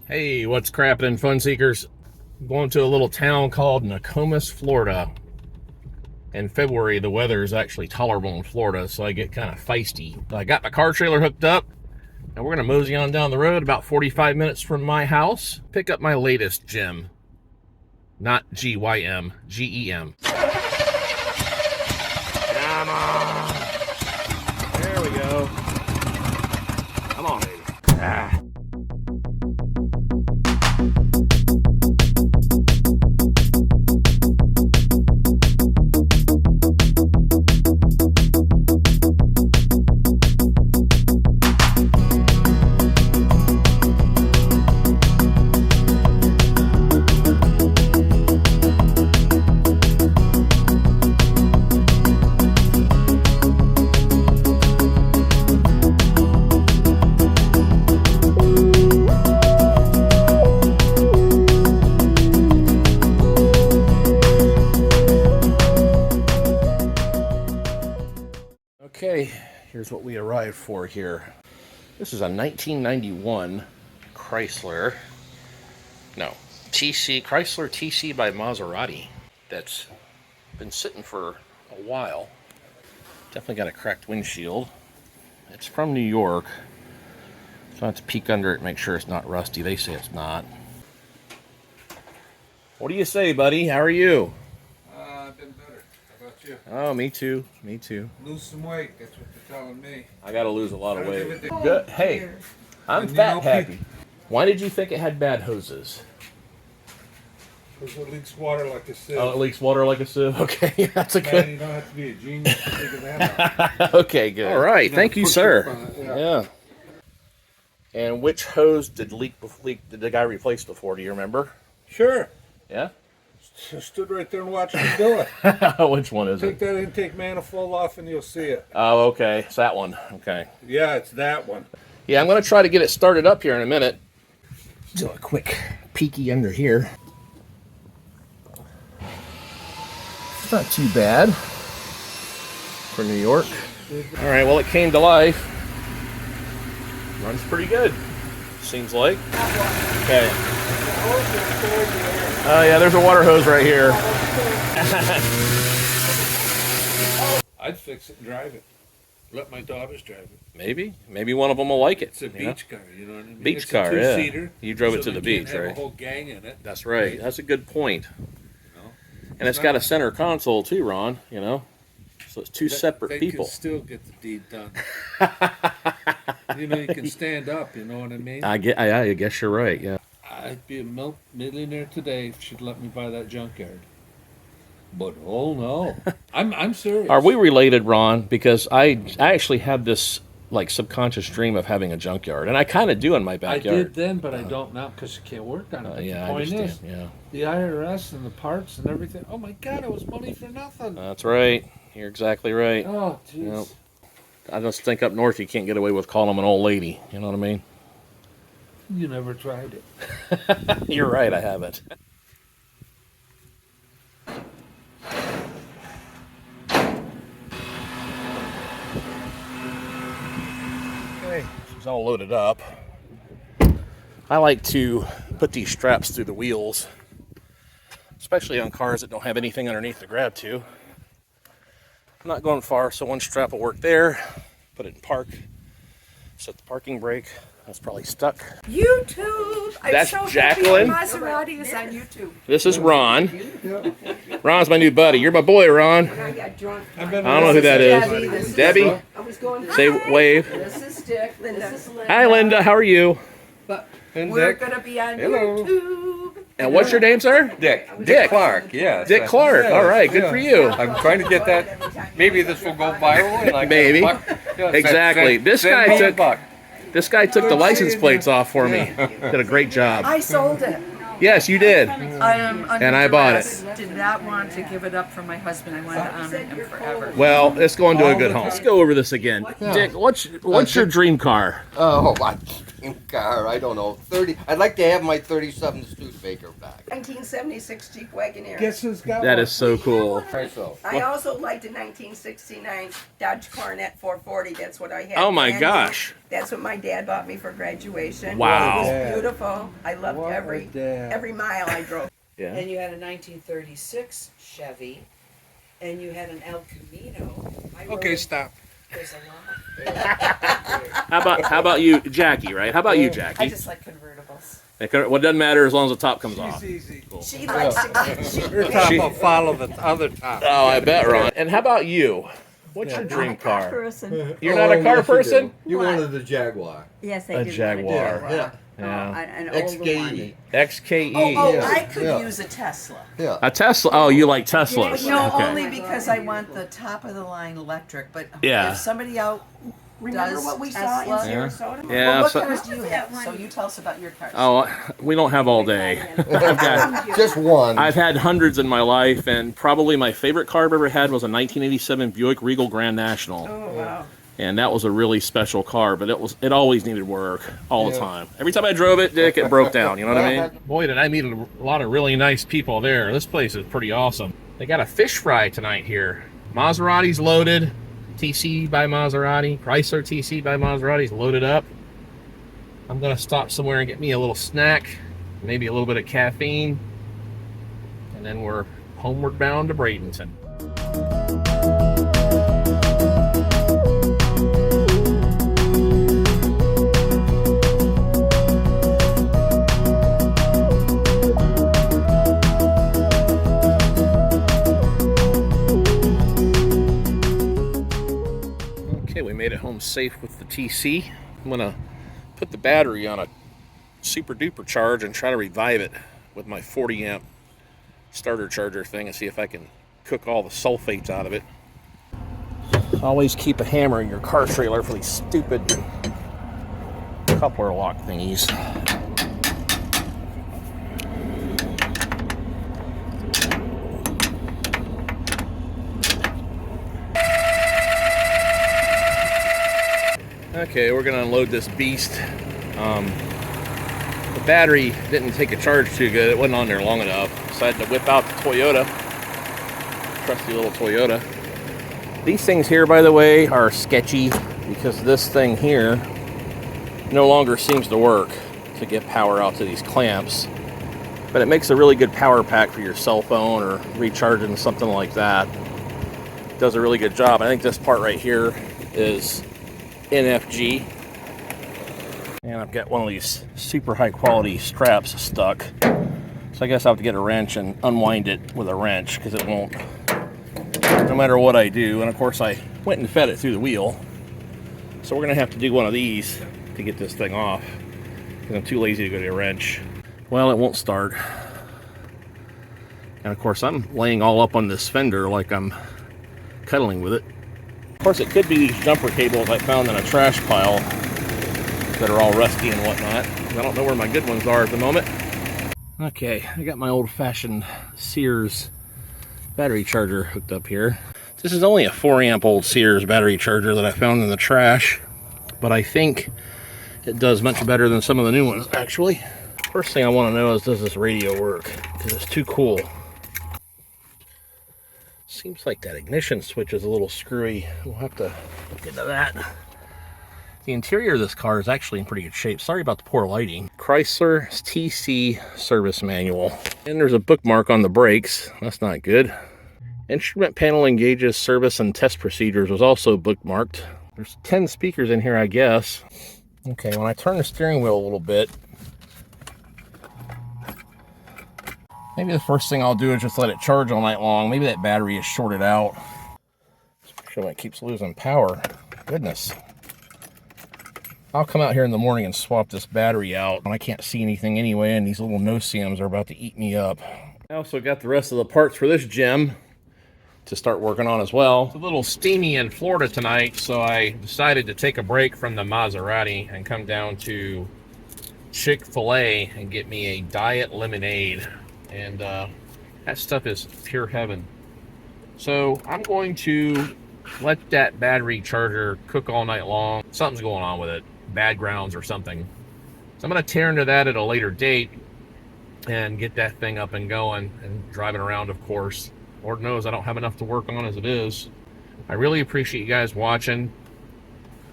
Hey, what's crappin', fun seekers? I'm going to a little town called Nokomis, Florida. In February, the weather is actually tolerable in Florida, so I get kind of feisty. I got my car trailer hooked up, and we're gonna mosey on down the road about 45 minutes from my house, pick up my latest gem. Not G-Y-M, G-E-M. Come on. There we go. Come on, baby. Ah. Okay, here's what we arrived for here. This is a 1991 Chrysler TC by Maserati that's been sitting for a while. Definitely got a cracked windshield. It's from New York, so I have to peek under it and make sure it's not rusty. They say it's not. What do you say, buddy? How are you? I've been better. How about you? Oh, me too. Me too. Lose some weight. That's what they're telling me. I gotta lose a lot of weight. Oh, Good. Hey, I'm And you fat know, happy. Why did you think it had bad hoses? Because it leaks water like a sieve. Oh, it leaks water like a sieve? Okay, that's a Man, good... you don't have to be a genius to figure that out. Okay, good. All right, You thank gotta you, push sir. up on it, Yeah. And which hose did did the guy replace before? Do you remember? Sure. Yeah? I stood right there and watched him do it. Which one is Take it? that intake manifold off and you'll see it. Oh, okay. It's that one. Okay. Yeah, it's that one. Yeah, I'm going to try to get it started up here in a minute. Do a quick peeky under here. It's not too bad for New York. All right, well, it came to life. Runs pretty good, seems like. Okay. Oh, yeah, there's a water hose right here. I'd fix it and drive it. Let my daughters drive it. Maybe one of them will like it. It's a beach car, you know what I mean? Beach It's car, a yeah. two-seater, You drove it so to the they can't beach, have right? a whole gang in it. That's right. That's a good point. You know? And it's got a center console too, Ron, you know? So it's two separate they people. Can still get the deed done. You know, you can stand up, you know what I mean? I guess you're right, yeah. I'd be a millionaire today if she'd let me buy that junkyard. But oh no, I'm serious. Are we related, Ron? Because I actually have this like subconscious dream of having a junkyard, and I kind of do in my I backyard. did then, but I don't now because you can't work on it. But Yeah, the I point understand. is, Yeah, the IRS and the parts and everything. Oh my God, it was money for nothing. that's right. You're exactly right. Oh jeez. Yep. I just think up north you can't get away with calling them an old lady. You know what I mean? You never tried it. You're right. I haven't. Okay, she's all loaded up. I like to put these straps through the wheels, especially on cars that don't have anything underneath to grab to. I'm not going far, so one strap will work there. Put it in park. Set the parking brake. That's probably stuck. YouTube. That's I'm so Jacqueline. Happy Maserati is on YouTube. This is Ron. Ron's my new buddy. You're my boy, Ron. I got drunk. I don't know who that Debbie. is. This is Debbie, I was going. say wave. This is Dick. Linda. This is Linda. Hi, Linda. How are you? But And we're Dick. gonna be on Hello. YouTube. And what's your name, sir? Dick. Dick. Clark, yes. Dick Clark. Yes, All right. Good yeah. for you. I'm trying to get that. Maybe this will go viral. And I get Maybe. a buck. Yeah, Exactly. This send guy me a took- buck. This guy took the license plates off for me. Did a great job. I sold it. Yes, you did. I am under And I bought duress. Did not want to give it up for my husband. I wanted to honor him forever. Well, let's go into a good home. Let's go over this again. Dick, what's your dream car? Oh, my dream car, I don't know, 30. I'd like to have my 37 Studebaker back. 1976 Jeep Wagoneer. Guess who's got That one? is so cool. So, I also liked a 1969 Dodge Coronet 440. That's what I had. Oh my And gosh. That's what my dad bought me for graduation. Wow. It was Yeah. beautiful. I loved What a every dad. mile I drove. Yeah. And you had a 1936 Chevy, and you had an El Camino. Okay, stop. There's a lot. How about you, Jackie? Right? How about you, I Jackie? just like convertibles. Well, it doesn't matter as long as the top comes off. She's easy. She likes to. Her top will follow the other top. Oh, I bet, Ron. And how about you? What's your dream car? Person. You're not a car yes, you person? do. You wanted the Jaguar. Yes, I A did. Jaguar. Yeah. Yeah. An older XKE. one. XKE. Oh, Yeah. I could Yeah. use a Tesla. Yeah. A Tesla. Oh, you like Teslas? No, Okay. only because I want the top of the line electric. But Yeah. if somebody out remember Does what we Tesla- saw in Sarasota? Yeah, Well, what so- cars do you have? So you tell us about your cars. Oh, we don't have all day. Just one. I've had hundreds in my life, and probably my favorite car I've ever had was a 1987 Buick Regal Grand National. Oh, wow. And that was a really special car, but it always needed work all the time. Every time I drove it, Dick, it broke down. You know what I mean? Boy, did I meet a lot of really nice people there. This place is pretty awesome. They got a fish fry tonight here. Maserati's loaded. TC by Maserati. Chrysler TC by Maserati's loaded up. I'm gonna stop somewhere and get me a little snack, maybe a little bit of caffeine, and then we're homeward bound to Bradenton. Okay, we made it home safe with the TC. I'm gonna put the battery on a super duper charge and try to revive it with my 40 amp starter charger thing and see if I can cook all the sulfates out of it. Always keep a hammer in your car trailer for these stupid coupler lock thingies. Okay, we're gonna unload this beast. The battery didn't take a charge too good. It wasn't on there long enough. So I had to whip out the Toyota. Trusty little Toyota. These things here, by the way, are sketchy because this thing here no longer seems to work to get power out to these clamps. But it makes a really good power pack for your cell phone or recharging something like that. It does a really good job. I think this part right here is NFG, and I've got one of these super high quality straps stuck, so I guess I'll have to get a wrench and unwind it with a wrench because it won't, no matter what I do. And of course I went and fed it through the wheel, so we're gonna have to do one of these to get this thing off because I'm too lazy to go to a wrench. Well, it won't start, and of course I'm laying all up on this fender like I'm cuddling with it. Of course, it could be these jumper cables I found in a trash pile that are all rusty and whatnot. I don't know where my good ones are at the moment. Okay, I got my old-fashioned Sears battery charger hooked up here. This is only a 4 amp old Sears battery charger that I found in the trash, but I think it does much better than some of the new ones, actually. First thing I want to know is, does this radio work? Because it's too cool. Seems like that ignition switch is a little screwy. We'll have to look into that. The interior of this car is actually in pretty good shape. Sorry about the poor lighting. Chrysler TC service manual. And there's a bookmark on the brakes. That's not good. Instrument panel engages service and test procedures was also bookmarked. There's 10 speakers in here, I guess. Okay, when I turn the steering wheel a little bit, maybe the first thing I'll do is just let it charge all night long. Maybe that battery is shorted out. Especially when it keeps losing power. Goodness. I'll come out here in the morning and swap this battery out. I can't see anything anyway, and these little no-see-ums are about to eat me up. I also got the rest of the parts for this gem to start working on as well. It's a little steamy in Florida tonight, so I decided to take a break from the Maserati and come down to Chick-fil-A and get me a diet lemonade. And that stuff is pure heaven. So I'm going to let that battery charger cook all night long. Something's going on with it, bad grounds or something. So I'm going to tear into that at a later date and get that thing up and going and driving around, of course. Lord knows I don't have enough to work on as it is. I really appreciate you guys watching,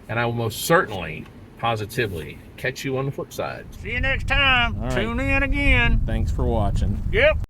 and I will most certainly, positively, catch you on the flip side. See you next time. All right. Tune in again. Thanks for watching. Yep.